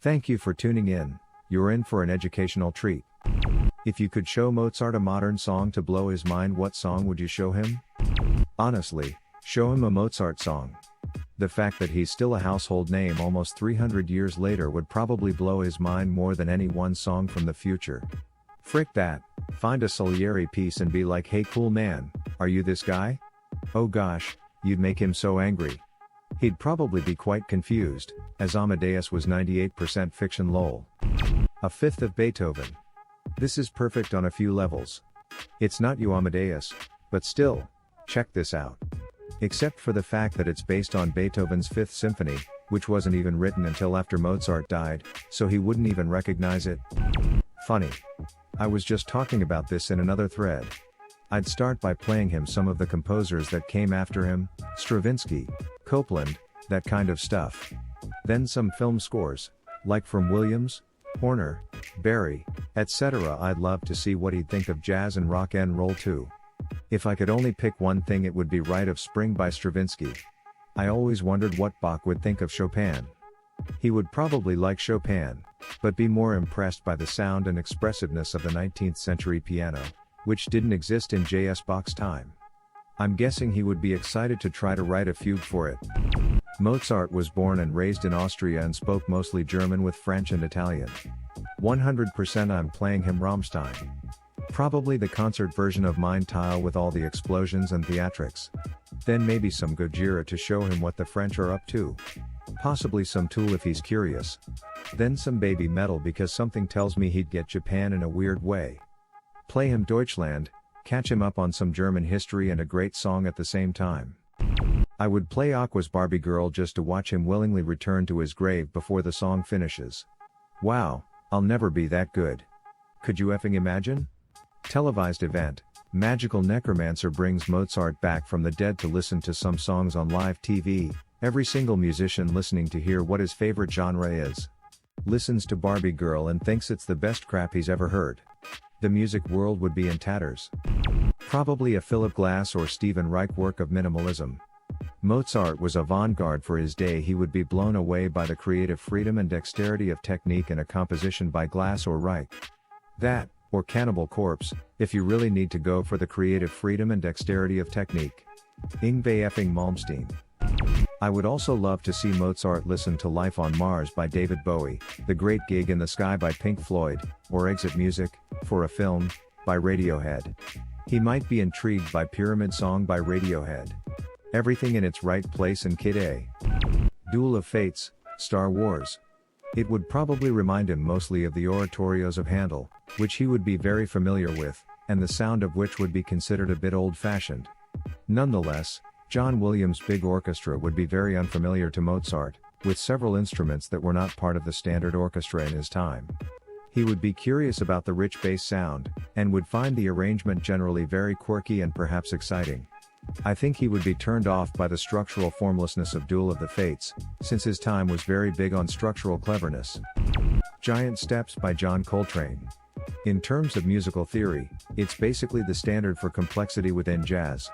Thank you for tuning in, you're in for an educational treat. If you could show Mozart a modern song to blow his mind, what song would you show him? Honestly, show him a Mozart song. The fact that he's still a household name almost 300 years later would probably blow his mind more than any one song from the future. Frick that, find a Salieri piece and be like, hey cool man, are you this guy? Oh gosh, you'd make him so angry. He'd probably be quite confused, as Amadeus was 98% fiction lol. A fifth of Beethoven. This is perfect on a few levels. It's not you Amadeus, but still, check this out. Except for the fact that it's based on Beethoven's Fifth Symphony, which wasn't even written until after Mozart died, so he wouldn't even recognize it. Funny. I was just talking about this in another thread. I'd start by playing him some of the composers that came after him, Stravinsky, Copland, that kind of stuff. Then some film scores, like from Williams, Horner, Barry, etc. I'd love to see what he'd think of jazz and rock and roll too. If I could only pick one thing, it would be Rite of Spring by Stravinsky. I always wondered what Bach would think of Chopin. He would probably like Chopin, but be more impressed by the sound and expressiveness of the 19th century piano, which didn't exist in J.S. Bach's time. I'm guessing he would be excited to try to write a fugue for it. Mozart was born and raised in Austria and spoke mostly German with French and Italian. 100% I'm playing him Rammstein. Probably the concert version of Mein Teil with all the explosions and theatrics. Then maybe some Gojira to show him what the French are up to. Possibly some Tool if he's curious. Then some baby metal because something tells me he'd get Japan in a weird way. Play him Deutschland, catch him up on some German history and a great song at the same time. I would play Aqua's Barbie Girl just to watch him willingly return to his grave before the song finishes. Wow, I'll never be that good. Could you effing imagine? Televised event, Magical Necromancer brings Mozart back from the dead to listen to some songs on live TV, every single musician listening to hear what his favorite genre is. Listens to Barbie Girl and thinks it's the best crap he's ever heard. The music world would be in tatters. Probably a Philip Glass or Stephen Reich work of minimalism. Mozart was avant-garde for his day. He would be blown away by the creative freedom and dexterity of technique in a composition by Glass or Reich. That, or Cannibal Corpse, if you really need to go for the creative freedom and dexterity of technique. Yngwie effing Malmsteen. I would also love to see Mozart listen to Life on Mars by David Bowie, The Great Gig in the Sky by Pink Floyd, or Exit Music, for a Film, by Radiohead. He might be intrigued by Pyramid Song by Radiohead. Everything in its right place and Kid A. Duel of Fates, Star Wars. It would probably remind him mostly of the oratorios of Handel, which he would be very familiar with, and the sound of which would be considered a bit old-fashioned. Nonetheless, John Williams' big orchestra would be very unfamiliar to Mozart, with several instruments that were not part of the standard orchestra in his time. He would be curious about the rich bass sound, and would find the arrangement generally very quirky and perhaps exciting. I think he would be turned off by the structural formlessness of Duel of the Fates, since his time was very big on structural cleverness. Giant Steps by John Coltrane. In terms of musical theory, it's basically the standard for complexity within jazz.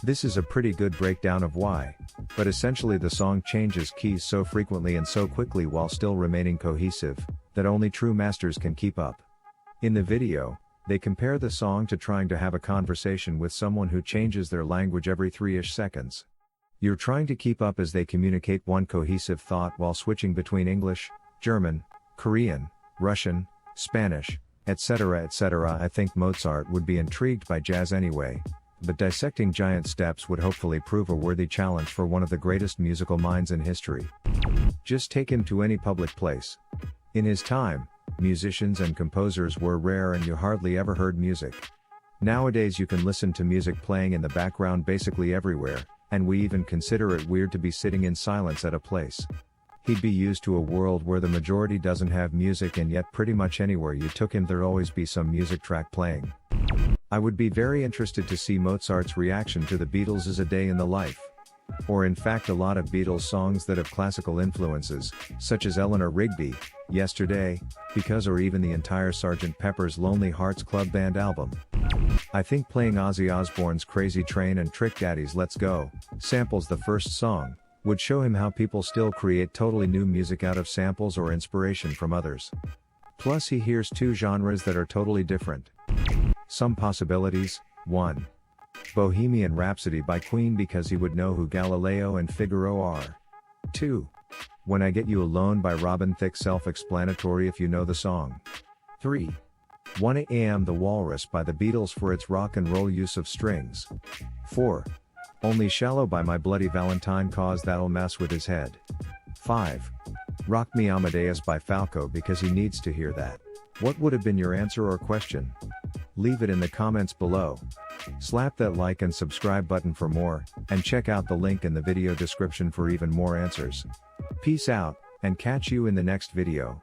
This is a pretty good breakdown of why, but essentially the song changes keys so frequently and so quickly while still remaining cohesive, that only true masters can keep up. In the video, they compare the song to trying to have a conversation with someone who changes their language every 3-ish seconds. You're trying to keep up as they communicate one cohesive thought while switching between English, German, Korean, Russian, Spanish, etc. etc. I think Mozart would be intrigued by jazz anyway, but dissecting Giant Steps would hopefully prove a worthy challenge for one of the greatest musical minds in history. Just take him to any public place. In his time, musicians and composers were rare and you hardly ever heard music. Nowadays you can listen to music playing in the background basically everywhere, and we even consider it weird to be sitting in silence at a place. He'd be used to a world where the majority doesn't have music, and yet pretty much anywhere you took him there'd always be some music track playing. I would be very interested to see Mozart's reaction to the Beatles' A Day in the Life. Or in fact a lot of Beatles songs that have classical influences, such as Eleanor Rigby, Yesterday, Because, or even the entire Sgt. Pepper's Lonely Hearts Club Band album. I think playing Ozzy Osbourne's Crazy Train and Trick Daddy's Let's Go samples the first song, Would show him how people still create totally new music out of samples or inspiration from others. Plus he hears two genres that are totally different. Some possibilities: 1. Bohemian Rhapsody by Queen because he would know who Galileo and Figaro are. 2. When I Get You Alone by Robin Thicke, self-explanatory if you know the song. 3. 1 a.m. The Walrus by the Beatles for its rock and roll use of strings. 4. Only Shallow by My Bloody Valentine cause that'll mess with his head. 5. Rock Me Amadeus by Falco because he needs to hear that. What would have been your answer or question? Leave it in the comments below. Slap that like and subscribe button for more, and check out the link in the video description for even more answers. Peace out, and catch you in the next video.